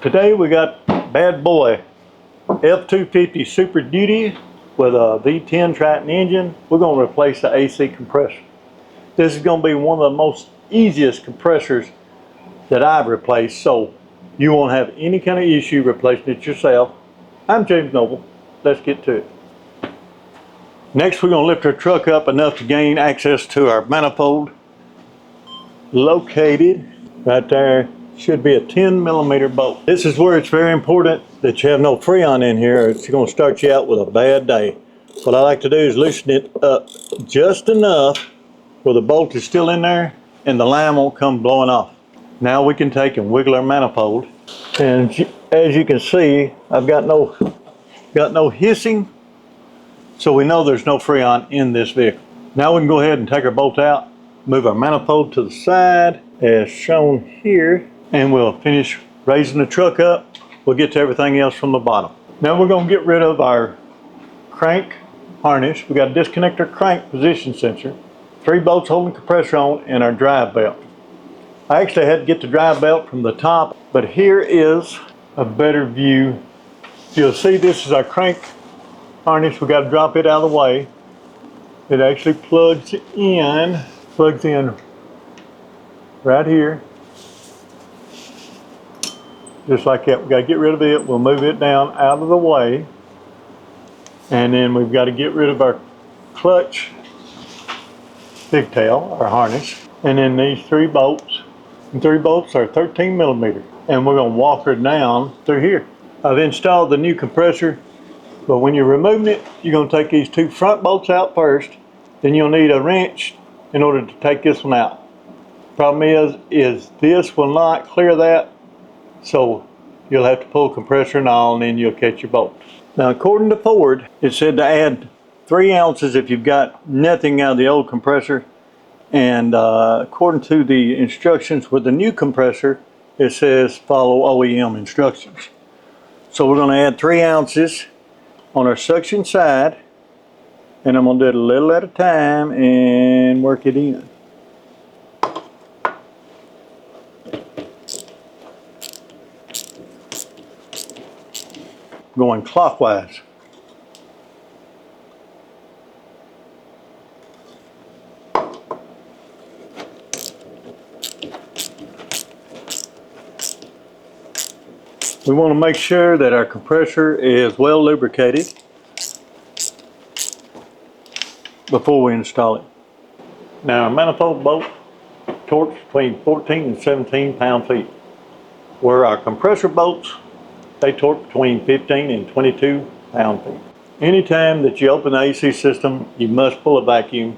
Today we got bad boy F250 Super Duty with a V10 Triton engine. We're going to replace the AC compressor. This is going to be one of the most easiest compressors that I've replaced, so you won't have any kind of issue replacing it yourself. I'm James Noble. Let's get to it. Next, we're going to lift our truck up enough to gain access to our manifold. Located right there should be a 10mm bolt. This is where it's very important that you have no freon in here, or it's going to start you out with a bad day. What I like to do is loosen it up just enough where the bolt is still in there and the line won't come blowing off. Now we can take and wiggle our manifold, and as you can see, I've got no hissing, so we know there's no freon in this vehicle. Now we can go ahead and take our bolt out, move our manifold to the side as shown here, and we'll finish raising the truck up. We'll get to everything else from the bottom. Now we're going to get rid of our crank harness. We got to disconnect our crank position sensor, 3 bolts holding the compressor on, and our drive belt. I actually had to get the drive belt from the top, but here is a better view. You'll see this is our crank harness. We got to drop it out of the way. It actually plugs in right here, just like that. We got to get rid of it. We'll move it down out of the way, and then we've got to get rid of our clutch pigtail, our harness, and then these 3 bolts. And 3 bolts are 13mm, and we're going to walk her down through here. I've installed the new compressor, but when you're removing it, you're going to take these 2 front bolts out first. Then you'll need a wrench in order to take this one out. Problem is this will not clear that, so you'll have to pull compressor and all, and then you'll catch your bolt. Now, according to Ford, it said to add 3 ounces if you've got nothing out of the old compressor, and according to the instructions with the new compressor, it says follow OEM instructions. So we're going to add 3 ounces on our suction side, and I'm going to do it a little at a time and work it in. Going clockwise. We want to make sure that our compressor is well lubricated before we install it. Now, our manifold bolt torques between 14 and 17 pound-feet, where our compressor bolts, they torque between 15 and 22 pound-feet. Anytime that you open the AC system, you must pull a vacuum.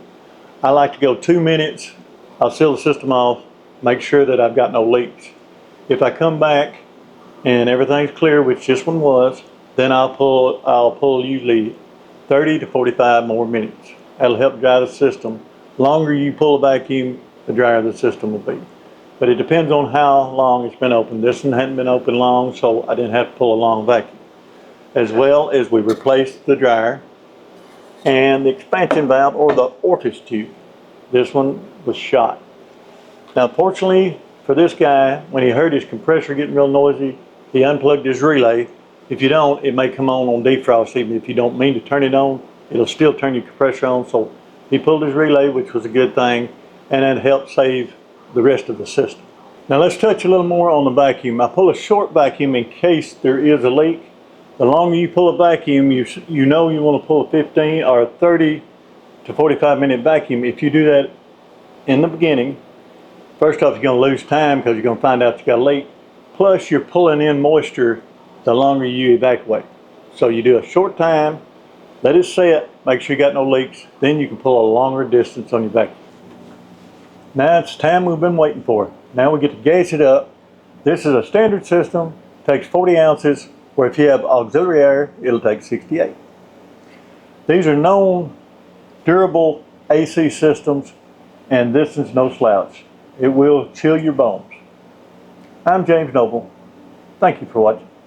I like to go 2 minutes. I'll seal the system off, make sure that I've got no leaks. If I come back and everything's clear, which this one was, then I'll pull usually 30 to 45 more minutes. That'll help dry the system. The longer you pull a vacuum, the drier the system will be. But it depends on how long it's been open. This one hadn't been open long, so I didn't have to pull a long vacuum. As well as we replaced the dryer and the expansion valve, or the orifice tube. This one was shot. Now, fortunately for this guy, when he heard his compressor getting real noisy, he unplugged his relay. If you don't, it may come on defrost. Even if you don't mean to turn it on, it'll still turn your compressor on. So he pulled his relay, which was a good thing, and that helped save the rest of the system. Now let's touch a little more on the vacuum. I pull a short vacuum in case there is a leak. The longer you pull a vacuum, you know you want to pull a 15 or a 30 to 45 minute vacuum. If you do that in the beginning, first off, you're going to lose time because you're going to find out you got a leak. Plus, you're pulling in moisture the longer you evacuate. So you do a short time, let it set, make sure you got no leaks, then you can pull a longer distance on your vacuum. Now it's time we've been waiting for. Now we get to gas it up. This is a standard system, takes 40 ounces, where if you have auxiliary air, it'll take 68. These are known durable AC systems, and this is no slouch. It will chill your bones. I'm James Noble. Thank you for watching.